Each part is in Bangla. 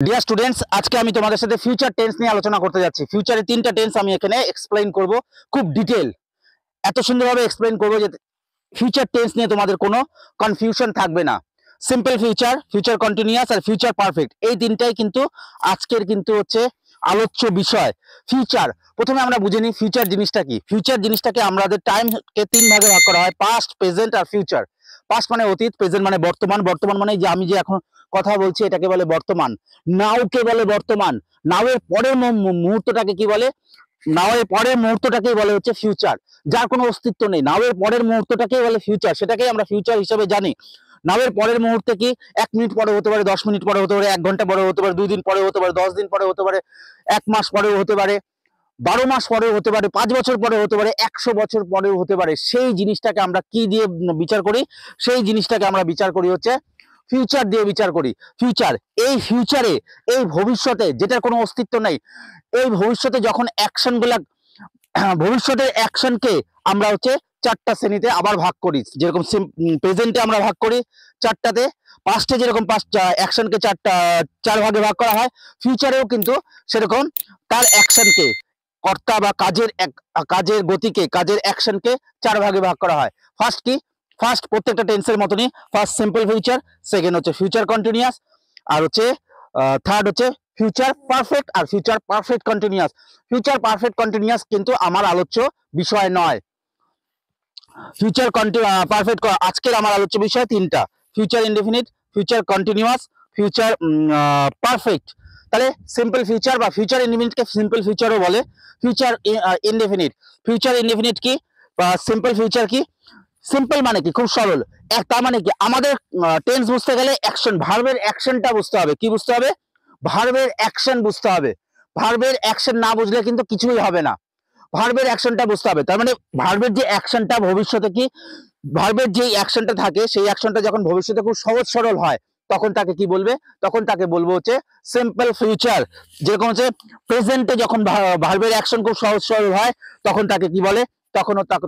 ডিয়ার স্টুডেন্টস, আজকে আমি তোমাদের সাথে ফিউচার টেন্স নিয়ে আলোচনা করতে যাচ্ছি। ফিউচারে তিনটা টেন্স আমি এখানে এক্সপ্লেইন করব, খুব ডিটেল, এত সুন্দরভাবে এক্সপ্লেইন করব যে ফিউচার টেন্স নিয়ে তোমাদের কোনো কনফিউশন থাকবে না। সিম্পল ফিউচার, ফিউচার কন্টিনিউয়াস আর ফিউচার পারফেক্ট, এই তিনটাই কিন্তু আজকের কিন্তু হচ্ছে আলোচ্য বিষয়। ফিউচার, প্রথমে আমরা বুঝে নিই ফিউচার জিনিসটা কি। ফিউচার জিনিসটাকে আমাদের টাইমকে তিন ভাগে ভাগ করা হয়, পাস্ট, প্রেজেন্ট আর ফিউচার। পাস্ট মানে অতীত, প্রেজেন্ট মানে বর্তমান, বর্তমান মানে যে আমি যে এখন কথা বলছি এটাকে বলে বর্তমান। নাও কে বলে বর্তমান। নাও এর পরের মুহূর্তটাকে কি বলে? নাও এর পরের মুহূর্তটাকেই বলে হচ্ছে ফিউচার, যার কোনো অস্তিত্ব নেই। নাও এর পরের মুহূর্তটাকেই বলে ফিউচার, সেটাকেই আমরা ফিউচার হিসেবে জানি। নাও এর পরের মুহূর্তে কি 1 মিনিট পরে হতে পারে, 10 মিনিট পরে হতে পারে, 1 ঘন্টা পরে হতে পারে, 2 দিন পরে হতে পারে, 10 দিন পরে হতে পারে, 1 মাস পরেও হতে পারে, 12 মাস পরেও হতে পারে, 5 বছর পরেও হতে পারে, 100 বছর পরেও হতে পারে। সেই জিনিসটাকে আমরা কি দিয়ে বিচার করি? সেই জিনিসটাকে আমরা বিচার করি হচ্ছে ফিউচার দিয়ে বিচার করি। ফিউচার, এই ফিউচারে, এই ভবিষ্যতে যেটার কোনো অস্তিত্ব নেই, এই ভবিষ্যতে যখন অ্যাকশন গুলা, ভবিষ্যতের অ্যাকশনকে আমরা হচ্ছে চারটা শ্রেণীতে আবার ভাগ করি। যেরকম প্রেজেন্টে আমরা ভাগ করি চারটাতে, পাস্টে যেরকম অ্যাকশনকে চার ভাগে ভাগ করা হয়, ফিউচারেও কিন্তু সেরকম তার অ্যাকশনকে, কর্তা বা কাজের গতিকে, কাজের অ্যাকশনকে 4 ভাগে ভাগ করা হয়। ফার্স্ট কি? ফার্স্ট প্রত্যেকটা টেন্সের মতনই, ফার্স্ট সিম্পল ফিউচার, সেকেন্ড হচ্ছে ফিউচার কন্টিনিউয়াস, আর হচ্ছে থার্ড হচ্ছে ফিউচার পারফেক্ট আর future perfect continuous. Future perfect continuous কিন্তু আমার আলোচ্য বিষয় নয়। ফিউচার পারফেক্ট, আজকের আমার আলোচ্য বিষয় তিনটা: future indefinite, future continuous, future perfect. তাহলে সিম্পল ফিউচার বা ফিউচার ইনডেফিনিটকে সিম্পল ফিউচারও বলে। ফিউচার ইনডেফিনিট, ফিউচার ইনডেফিনিট কি বা সিম্পল ফিউচার কি? সিম্পল মানে কি? খুব সরল। তার মানে কি? আমাদের টেন্স বুঝতে গেলে অ্যাকশন, ভার্বের অ্যাকশনটা বুঝতে হবে। কি বুঝতে হবে? ভার্বের অ্যাকশন বুঝতে হবে। ভার্বের অ্যাকশন না বুঝলে কিন্তু কিছুই হবে না। ভার্বের অ্যাকশনটা বুঝতে হবে। তার মানে ভার্বের যে অ্যাকশনটা ভবিষ্যতে কি, ভার্বের যে অ্যাকশনটা থাকে সেই অ্যাকশনটা যখন ভবিষ্যতে খুব সহজ সরল হয়, তখন তাকে কি বলবে? তখন তাকে বলবো হচ্ছে সিম্পল ফিউচার। যেরকম হচ্ছে প্রেজেন্টে যখন ভার্বের অ্যাকশন খুব সহজ সরল হয়, তখন তাকে কি বলে?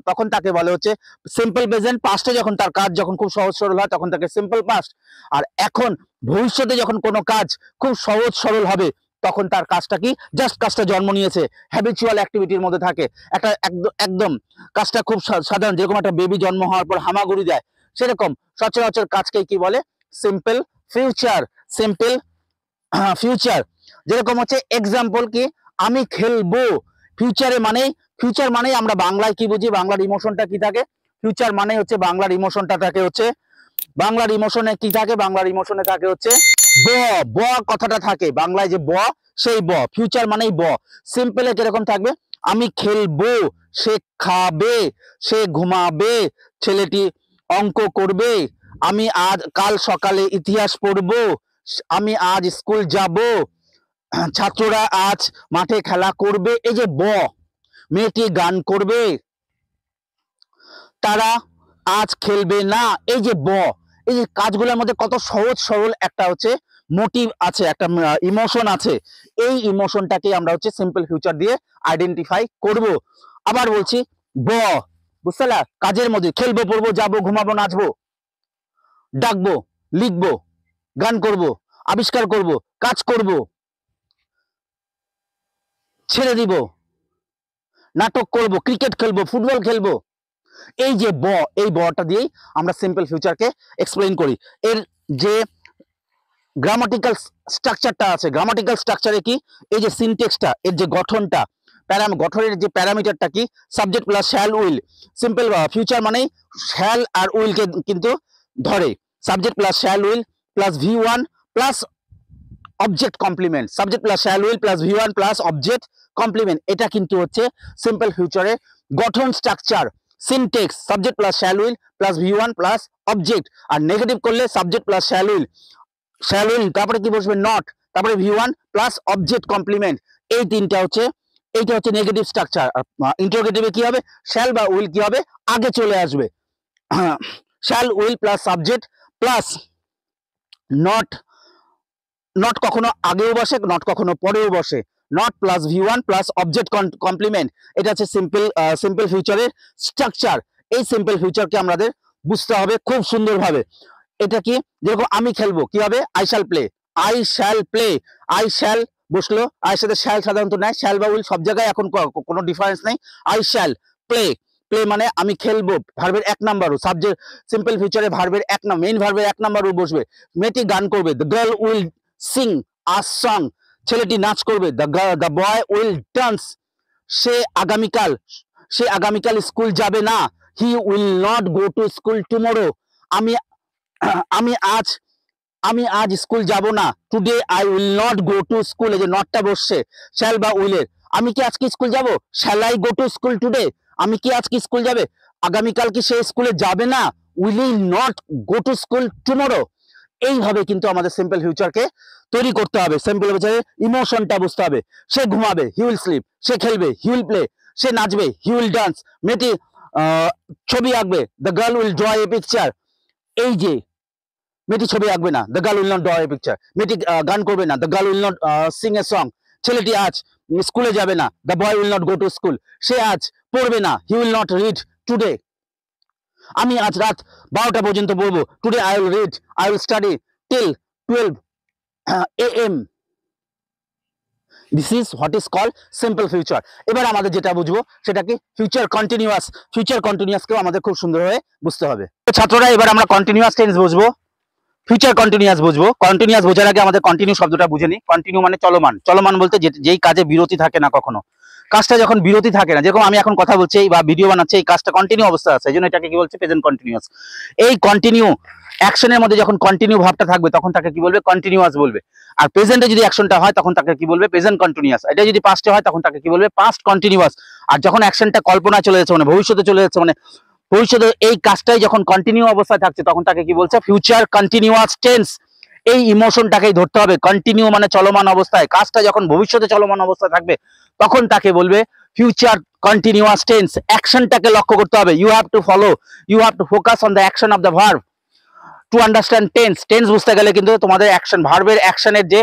তখন তাকে বলে হচ্ছে সিম্পল প্রেজেন্ট। পাস্টে যখন তার কাজ যখন খুব সহজ সরল হয়, তখন তাকে সিম্পল পাস্ট। আর এখন ভবিষ্যতে যখন কোনো কাজ খুব সহজ সরল হবে, তখন তার কাজটা কি? জাস্ট কাজটা জন্ম নিয়েছে, হ্যাবিচুয়াল অ্যাক্টিভিটির মধ্যে থাকে। একটা একদম কাজটা খুব সাধারণ, যেরকম একটা বেবি জন্ম হওয়ার পর হামাগুড়ি দেয়, সেরকম সচরাচর কাজকে কি বলে? Simple future. Simple future. যেরকম হচ্ছে এক্সাম্পল কি? আমি খেলবো। ফিউচারে মানে, ফিউচার মানেই আমরা বাংলায় কি বুঝি? বাংলার ইমোশনটা কি থাকে? ফিউচার মানে হচ্ছে বাংলার ইমোশনটা থাকে হচ্ছে, বাংলার ইমোশনে কি থাকে? বাংলার ইমোশনে থাকে হচ্ছে ব। ব কথাটা থাকে বাংলায়, যে ব, সেই ব। ফিউচার মানেই ব। সিম্পলে কিরকম থাকবে? আমি খেলবো, সে খাবে, সে ঘুমাবে, ছেলেটি অঙ্ক করবে, আমি কাল সকালে ইতিহাস পড়বো, আমি আজ স্কুল যাব, ছাত্ররা আজ মাঠে খেলা করবে। এই যে ব। মেয়েটি গান করবে, তারা আজ খেলবে না। এই যে ব। এই যে কাজগুলোর মধ্যে কত সহজ সরল একটা হচ্ছে মোটিভ আছে, একটা ইমোশন আছে। এই ইমোশনটাকে আমরা হচ্ছে সিম্পল ফিউচার দিয়ে আইডেন্টিফাই করব। আবার বলছি, ব, বুঝতে পারলা? কাজের মধ্যে খেলবো, পড়বো, যাবো, ঘুমাবো, নাচবো, ডাকবো, লিখবো, গান করব, আবিষ্কার করব, কাজ করব, ছেড়ে দিব, নাটক করব, ক্রিকেট খেলবো, ফুটবল খেলবো। এই যে ব, এই বটা দিয়েই আমরা সিম্পল ফিউচারকে এক্সপ্লেইন করি। এর যে গ্রামাটিক্যাল স্ট্রাকচারটা আছে, গ্রামাটিক্যাল স্ট্রাকচারে কি? এই যে সিনটেক্সটা, এর যে গঠনটা, গঠনের যে প্যারামিটারটা কি? Subject plus shall will. Simple future মানেই শ্যাল আর উইলকে কিন্তু ধরে। Subject plus shall will plus V1 plus object complement. Subject plus shall will plus V1 plus object complement. এটা কিন্তু হচ্ছে সিম্পল ফিউচারের গঠন structure. Syntax subject plus shall will plus V1 plus object. আর নেগেটিভ করলে সাবজেক্ট প্লাস শ্যাল উইল, তারপরে কি বসবে? নট, তারপরে V1 প্লাস অবজেক্ট কমপ্লিমেন্ট। এই তিনটা হচ্ছে, এইটা হচ্ছে নেগেটিভ স্ট্রাকচার। ইন্টারোগেটিভে কি হবে? শ্যাল বা উইল কি হবে? আগে চলে আসবে। Shall will plus subject plus not. Not কখনো আগেও বসে, নট কখনো পরেও বসে। Not plus V1 plus object complement. এটা হচ্ছে সিম্পল ফিউচারের স্ট্রাকচার। এই সিম্পল ফিউচারকে আমাদের বুঝতে হবে খুব সুন্দরভাবে। এটা কি? যেরকম আমি খেলবো, কি হবে? I shall play. I shall play, I shall বসলো, আয়ের সাথে শ্যাল সাধারণত নেয়, শ্যাল বা উইল সব জায়গায় এখন কোনো ডিফারেন্স নেই। আই শ্যাল প্লে, প্লে মানে আমি খেলবো, ভার্বের 1 নাম্বার রুল, সাবজেক্ট সিম্পল ফিউচারে ভার্বের মেইন ভার্বের 1 নাম্বার রুল বসবে। মেয়েটি গান করবে, the girl will sing a song, ছেলেটি নাচ করবে, দ্য বয় উইল ডান্স, সে আগামীকাল স্কুল যাবে না, he will not go to school tomorrow, আমি আমি আজ স্কুল যাব না, today I will not go to school, এই যে নটটা বসছে শ্যাল বা উইলের। আমি কি আজকে স্কুল যাব, shall I go to school today, আমি কি আজকে স্কুল যাবে, আগামীকাল কি সে স্কুলে যাবে না, will not go to school tomorrow. এইভাবে কিন্তু আমাদের সিম্পল ফিউচারকে তৈরি করতে হবে। সিম্পল ফিউচারে ইমোশনটা বুঝতে হবে। সে ঘুমাবে, হি উইল স্লিপ, সে খেলবে, হি উইল প্লে, সে নাচবে, হি উইল ডান্স, মেয়েটি ছবি আঁকবে, the girl will draw a picture, এই যে মেয়েটি ছবি আঁকবে না, the girl will not draw a picture, মেয়েটি গান করবে না, the girl will not sing a song, ছেলেটি আজ স্কুলে যাবে না, the boy will not go to school, সে আজ পড়বে না, he will not read today, আমি আজ রাত 12টা পর্যন্ত পড়বো, today I will read, I will study till 12 AM। This is what is called simple future. এবার আমাদের যেটা বুঝবো সেটা কি ফিউচার কন্টিনিউয়াস। ফিউচার কন্টিনিউয়াসকেও আমাদের খুব সুন্দরভাবে বুঝতে হবে। ছাত্ররা এবার আমরা কন্টিনিউয়াস টেন্স বুঝবো, ফিউচার কন্টিনিউয়াস বুঝবো। কন্টিনিউয়াস বোঝার আগে আমাদের কন্টিনিউ শব্দটা বুঝে নিই। কন্টিনিউ মানে চলমান, চলমান বলতে যেই কাজে বিরতি থাকে না, কখনো কাজটা যখন বিরতি থাকে না, যেরকম আমি এখন কথা বলছি বা ভিডিও বানাচ্ছি, এই কাজটা কন্টিনিউ অবস্থা আছে, এই জন্য এটাকে কি বলছে, প্রেজেন্ট কন্টিনিউয়াস। এই কন্টিনিউ অ্যাকশনের মধ্যে যখন কন্টিনিউ ভাবটা থাকবে তখন তাকে কি বলবে, কন্টিনিউয়াস বলবে। আর প্রেজেন্টে যদি অ্যাকশনটা হয় তখন তাকে কি বলবে, প্রেজেন্ট কন্টিনিউয়াস। এটা যদি পাস্টে হয় তখন তাকে কি বলবে, পাস্ট কন্টিনিউয়াস। আর যখন অ্যাকশনটা কল্পনায় চলে যাচ্ছে, মানে ভবিষ্যতে চলে যাচ্ছে, মানে ভবিষ্যতে এই কাজটাই যখন কন্টিনিউ অবস্থায় থাকছে, তখন তাকে কি বলছে, ফিউচার কন্টিনিউয়াস টেন্স। এই ইমোশনটাকেই ধরতে হবে। কন্টিনিউ মানে চলমান অবস্থায়, কাজটা যখন ভবিষ্যতে চলমান অবস্থায় থাকবে তখন তাকে বলবে ফিউচার কন্টিনিউয়াস টেন্স। অ্যাকশনটাকে লক্ষ্য করতে হবে। You have to focus on the action of the verb to understand tense. Tense বুঝতে গেলে কিন্তু তোমাদের অ্যাকশন, ভার্বের অ্যাকশনের যে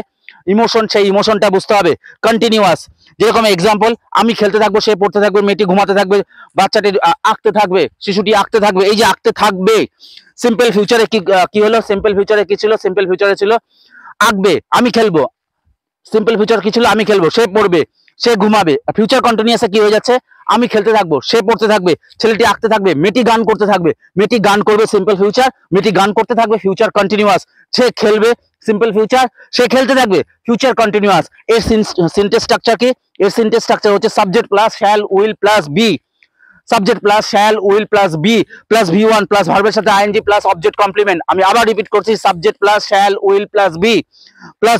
ইমোশন, সেই ইমোশনটা বুঝতে হবে। কন্টিনিউয়াস, যেরকম এক্সাম্পল, আমি খেলতে থাকবো, সে পড়তে থাকবে, মেয়েটি ঘুমাতে থাকবে, বাচ্চাটি আঁকতে থাকবে, শিশুটি আঁকতে থাকবে। এই যে আঁকতে থাকবে, সিম্পল ফিউচারে কি হলো, সিম্পল ফিউচারে কি ছিল, সিম্পল ফিউচারে ছিল আঁকবে, আমি খেলবো। সিম্পল ফিউচার কি ছিল, আমি খেলবো, সে পড়বে, সে ঘুমাবে। ফিউচার কন্টিনিউয়াসে কি হয়ে যাচ্ছে, আমি খেলতে থাকবো, সে পড়তে থাকবে, ছেলেটি আঁকতে থাকবে, মেয়েটি গান করতে থাকবে, মেয়েটি গান করবে, সিম্পল ফিউচার, মেয়েটি গান করতে থাকবে, ফিউচার কন্টিনিউয়াস। সে খেলবে, সিম্পল ফিউচার, সে খেলতে থাকবে, ফিউচার কন্টিনিউয়াস। এর সিনটেক্স স্ট্রাকচার কি, এর সিনটেক্স স্ট্রাকচার হচ্ছে subject plus shall will plus be, subject plus shall will plus be plus V1 plus ভার্বের সাথে আইএনজি প্লাস অবজেক্ট কমপ্লিমেন্ট। আমি আবার রিপিট করছি, subject plus shall will plus be plus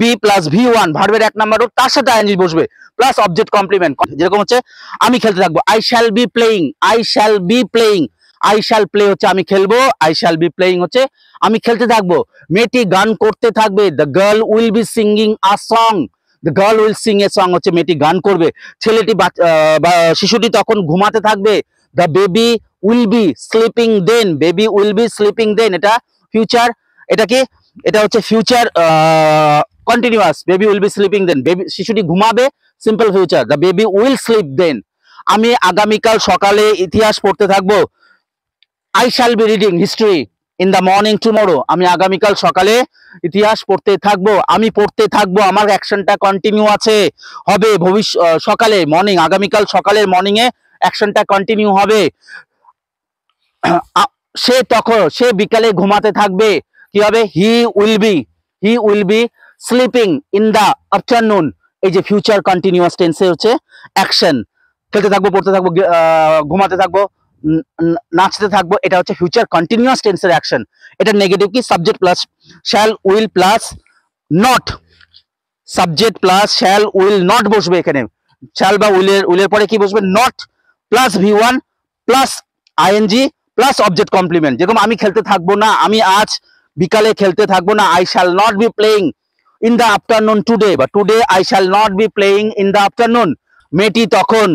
be plus V1 ভার্বের 1 নাম্বার রূপ, তার সাথে আইএনজি বসবে প্লাস অবজেক্ট কমপ্লিমেন্ট। যেরকম হচ্ছে আমি খেলতে থাকবো, I shall be playing, I shall be playing, I shall play হচ্ছে আমি খেলবো, আই শ্যাল বি প্লেইং হচ্ছে আমি খেলতে থাকবো। মেয়েটি গান করতে থাকবে, the girl will be singing a song, the girl will sing a song হচ্ছে মেয়েটি গান করবে। ছেলেটি বা শিশুটি তখন ঘুমাতে থাকবে, the baby will be sleeping then, baby will be sleeping then, এটা ফিউচার, এটা কি, এটা হচ্ছে future continuous. Baby will be sleeping then, baby শিশুটি ঘুমাবে, simple future, the baby will sleep then. আমি আগামীকাল সকালে ইতিহাস পড়তে থাকবো, I shall be reading history in the morning tomorrow, আমি আগামীকাল সকালে ইতিহাস পড়তে থাকবো, আমি পড়তে থাকবো, আমার অ্যাকশনটা কন্টিনিউ আছে, হবে সকালে, মর্নিং, আগামীকাল সকালের মর্নিং এ অ্যাকশনটা কন্টিনিউ হবে। সে বিকালে ঘুমাতে থাকবে, কি হবে, he will be sleeping in the afternoon. এই যে ফিউচার কন্টিনিউয়াস টেন্সে হচ্ছে অ্যাকশন, খেলতে থাকবো, পড়তে থাকবো, ঘুমাতে থাকবো, নাচতে থাকবো, এটা হচ্ছে ফিউচার কন্টিনিউয়াস টেন্সের অ্যাকশন। এটা নেগেটিভ কি, subject plus shall will plus not, subject plus shall will not বসবে এখানে, শ্যাল বা উইলের পরে কি বসবে, not plus V1 plus ING plus object complement. যেরকম আমি খেলতে থাকবো না, আমি আজ বিকালে খেলতে থাকবো না, I shall not be playing in the afternoon today, বা today I shall not be playing in the afternoon. মেয়েটি তখন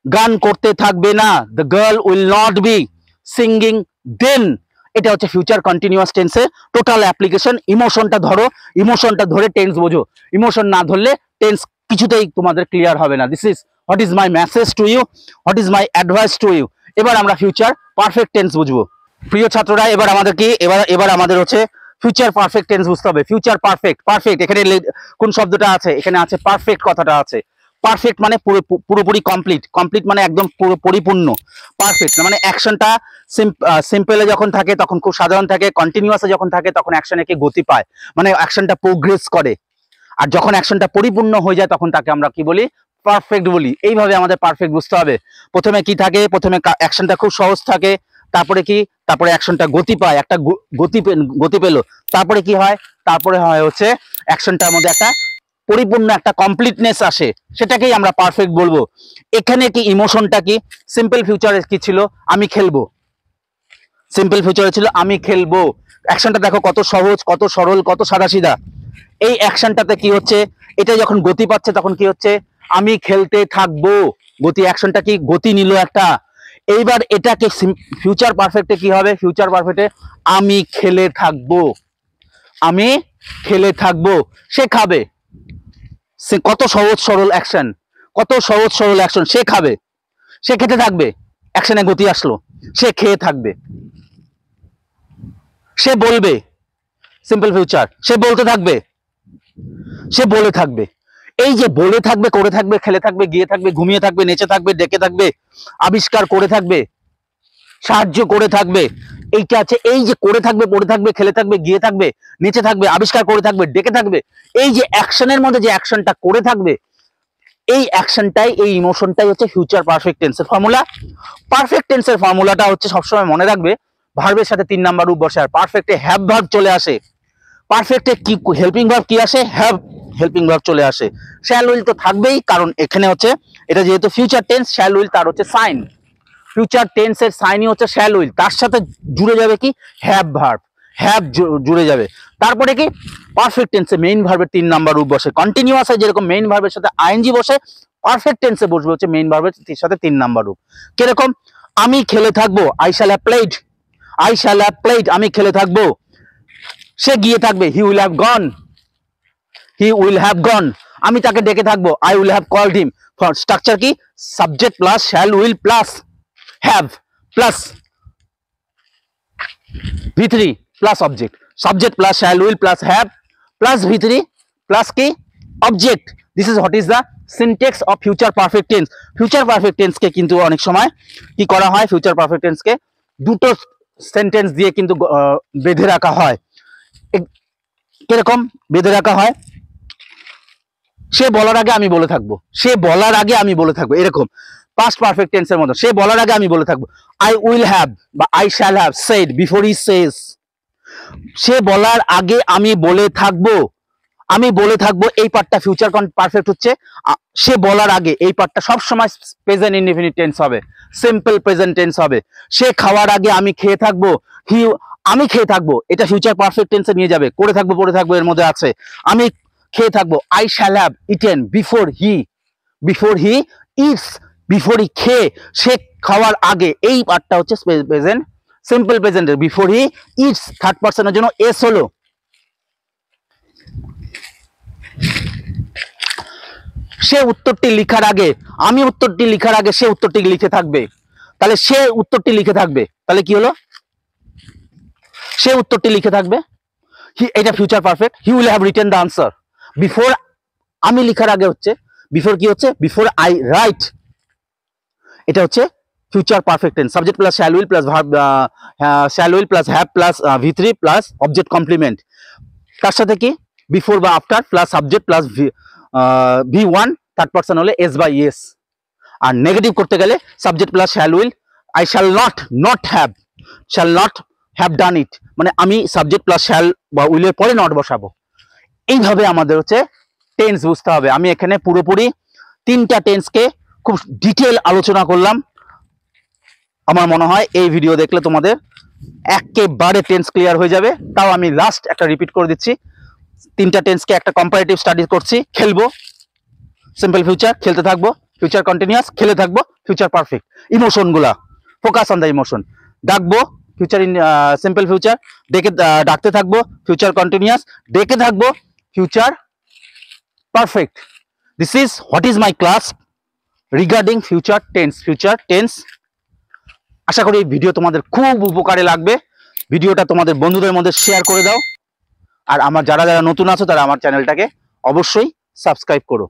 গান করতে থাকবে না, the girl will not be singing then. এটা হচ্ছে ফিউচার কন্টিনিউয়াস টেন্সে টোটাল অ্যাপ্লিকেশন। ইমোশনটা ধরো, ইমোশনটা ধরে টেন্স বোঝো, ইমোশন না ধরলে টেন্স কিছুতেই তোমাদের ক্লিয়ার হবে না। This is what is my message to you, what is my advice to you. এবার আমরা ফিউচার পারফেক্ট টেন্স বুঝবো। প্রিয় ছাত্ররা, এবার আমাদের কি, এবার আমাদের হচ্ছে ফিউচার পারফেক্ট টেন্স বুঝতে হবে। ফিউচার পারফেক্ট, পারফেক্ট এখানে কোন শব্দটা আছে, এখানে আছে পারফেক্ট কথাটা আছে। পারফেক্ট মানে পুরোপুরি কমপ্লিট, কমপ্লিট মানে একদম পুরো পরিপূর্ণ। পারফেক্ট মানে অ্যাকশনটা সিম্পলে যখন থাকে তখন খুব সাধারণ থাকে, কন্টিনিউয়াসে যখন থাকে তখন অ্যাকশনে কি গতি পায়, মানে অ্যাকশনটা প্রোগ্রেস করে। আর যখন অ্যাকশনটা পরিপূর্ণ হয়ে যায় তখন তাকে আমরা কি বলি, পারফেক্ট বলি। এইভাবে আমাদের পারফেক্ট বুঝতে হবে। প্রথমে কি থাকে, প্রথমে অ্যাকশনটা খুব সহজ থাকে, তারপরে কি, তারপরে অ্যাকশনটা গতি পায়, একটা গতি পেলো, তারপরে কি হয়, তারপরে হয় হচ্ছে অ্যাকশনটার মধ্যে একটা পরিপূর্ণ একটা কমপ্লিটনেস আসে, সেটাকেই আমরা পারফেক্ট বলবো। এখানে কি ইমোশনটা কি, সিম্পল ফিউচারে কি ছিল, আমি খেলবো। সিম্পল ফিউচারে ছিল আমি খেলবো। অ্যাকশনটা দেখো কত সহজ, কত সরল, কত সাদাসিধা। এই অ্যাকশনটাতে কি হচ্ছে, এটা যখন গতি পাচ্ছে তখন কি হচ্ছে, আমি খেলতে থাকবো। গতি, অ্যাকশনটা কি গতি নিল একটা। এইবার এটাকে ফিউচার পারফেক্টে কি হবে, ফিউচার পারফেক্টে আমি খেলে থাকবো, আমি খেলে থাকবো। সে খাবে, সে কত সহজ সরল অ্যাকশন, কত সহজ সরল অ্যাকশন। সে খাবে, সে খেতে থাকবে, অ্যাকশনে গতি আসলো, সে খেয়ে থাকবে। সে বলবে, সিম্পল ফিউচার, সে বলতে থাকবে, সে বলে থাকবে। এই যে বলে থাকবে, করে থাকবে, খেলে থাকবে, গিয়ে থাকবে, ঘুমিয়ে থাকবে, নেচে থাকবে, ডেকে থাকবে, আবিষ্কার করে থাকবে, সাহায্য করে থাকবে, এইটা আছে। এই যে করে থাকবে, পড়ে থাকবে, খেলে থাকবে, গিয়ে থাকবে, নেচে থাকবে, আবিষ্কার করে থাকবে, ডেকে থাকবে, এই যে অ্যাকশনের মধ্যে যে অ্যাকশনটা করে থাকবে, এই অ্যাকশনটাই, এই ইমোশনটাই হচ্ছে ফিউচার পারফেক্ট টেন্সের ফর্মুলা। পারফেক্ট টেন্সের ফর্মুলাটা হচ্ছে সবসময় মনে রাখবে, ভার্বের সাথে 3 নাম্বার রূপ বসে, আর পারফেক্টে হ্যাভ ভার্ব চলে আসে। পারফেক্টে কি হেল্পিং ভার্ব কি আসে, হ্যাভ হেল্পিং ভার্ব চলে আসে। শ্যাল উইল তো থাকবেই, কারণ এখানে হচ্ছে এটা যেহেতু ফিউচার টেন্স, শ্যাল উইল তার হচ্ছে সাইন। ফিউচার টেন্সের সাইনই হচ্ছে শ্যাল উইল, তার সাথে জুড়ে যাবে কি, হ্যাভ ভার্ব, হ্যাভ জুড়ে যাবে। তারপরে কি, পারফেক্ট টেন্সে মেইন ভার্বের 3 নাম্বার রূপ বসে। কন্টিনিউয়াসে যেরকম মেইন ভার্বের সাথে আইএনজি বসে, পারফেক্ট টেন্সে বসবে হচ্ছে মেইন ভার্বের সাথে 3 নাম্বার রূপ। কিরকম, আমি খেলে থাকবো, I shall have played, I shall have played, আমি খেলে থাকবো। সে গিয়ে থাকবে, he will have gone, he will have gone. আমি তাকে ডেকে থাকবো, I will have called him. Structure কি, subject plus shall will plus have plus V3 plus object, subject plus shall will plus have plus V3 plus কি, object. This is what is the syntax of future perfect tense. Future perfect টেন্সকে কিন্তু অনেক সময় কি করা হয়, ফিউচার পারফেক্ট টেন্সকে দুটো সেন্টেন্স দিয়ে কিন্তু বেঁধে রাখা হয়। কিরকম বেঁধে রাখা হয়, সে বলার আগে আমি বলে থাকবো, সে বলার আগে আমি বলে থাকবো, এরকম পাস্ট পারফেক্ট টেন্সের মতো। সে বলার আগে আমি বলে থাকবো, আই উইল হ্যাভ বা I shall have said before he says. সে বলার আগে আমি বলে থাকবো, আমি বলে থাকবো, এই পার্টটা ফিউচার পারফেক্ট হচ্ছে। সে বলার আগে, এই পার্টটা সব সময় প্রেজেন্ট ইনডেফিনিট টেন্স হবে, সিম্পল প্রেজেন্ট টেন্স হবে। সে খাওয়ার আগে আমি খেয়ে থাকবো, আমি খেয়ে থাকবো, এটা ফিউচার পারফেক্ট টেন্সে নিয়ে যাবে। করে থাকবো, পড়ে থাকবো এর মধ্যে আছে, আমি খেয়ে থাকবো। I shall have eaten before he eats, before he খেয়ে, সে খাওয়ার আগে, এই পার্টটা হচ্ছে প্রেজেন্ট, সিম্পল প্রেজেন্টের। বিফোর হি ইটস থার্ড পার্সনের জন্য এস হলো। সে উত্তরটি লিখার আগে, আমি উত্তরটি লিখার আগে সে উত্তরটি লিখে থাকবে, তাহলে সে উত্তরটি লিখে থাকবে, তাহলে কি হলো, সে উত্তরটি লিখে থাকবে। এটা future perfect, he will have written the answer. Before, আমি লিখার আগে হচ্ছে বিফোর কি হচ্ছে, বিফোর আই রাইট, এটা হচ্ছে future perfect tense. Subject plus shall will plus verb, shall will plus have plus V3 plus object complement. তার সাথে কি, বিফোর বা after plus subject plus V1 third person হলে এস বাই এস। আর নেগেটিভ করতে গেলে subject plus shall will, I shall not have done it, মানে আমি সাবজেক্ট প্লাস শ্যাল বা উইলের পরে নট বসাবো। এইভাবে আমাদের হচ্ছে টেন্স বুঝতে হবে। আমি এখানে পুরোপুরি 3টা টেন্সকে খুব ডিটেল আলোচনা করলাম। আমার মনে হয় এই ভিডিও দেখলে তোমাদের একেবারে টেন্স ক্লিয়ার হয়ে যাবে। তাও আমি লাস্ট একটা রিপিট করে দিচ্ছি, 3টা টেন্সকে একটা কম্পারেটিভ স্টাডি করছি। খেলবো, সিম্পল ফিউচার, খেলতে থাকবো, ফিউচার কন্টিনিউয়াস, খেলে থাকবো, ফিউচার পারফেক্ট। ইমোশন গুলা, ফোকাস অন দ্য ইমোশন। ডাকবো, ফিউচার সিম্পল ফিউচার, ডেকে ডাকতে থাকবো, ফিউচার কন্টিনিউয়াস, ডেকে থাকবো, future perfect. This is what is my class regarding future tense. আশা করি এই ভিডিও তোমাদের খুব উপকারে লাগবে। ভিডিওটা তোমাদের বন্ধুদের মধ্যে শেয়ার করে দাও। আর আমার যারা যারা নতুন আছো তারা আমার চ্যানেলটাকে অবশ্যই সাবস্ক্রাইব করো।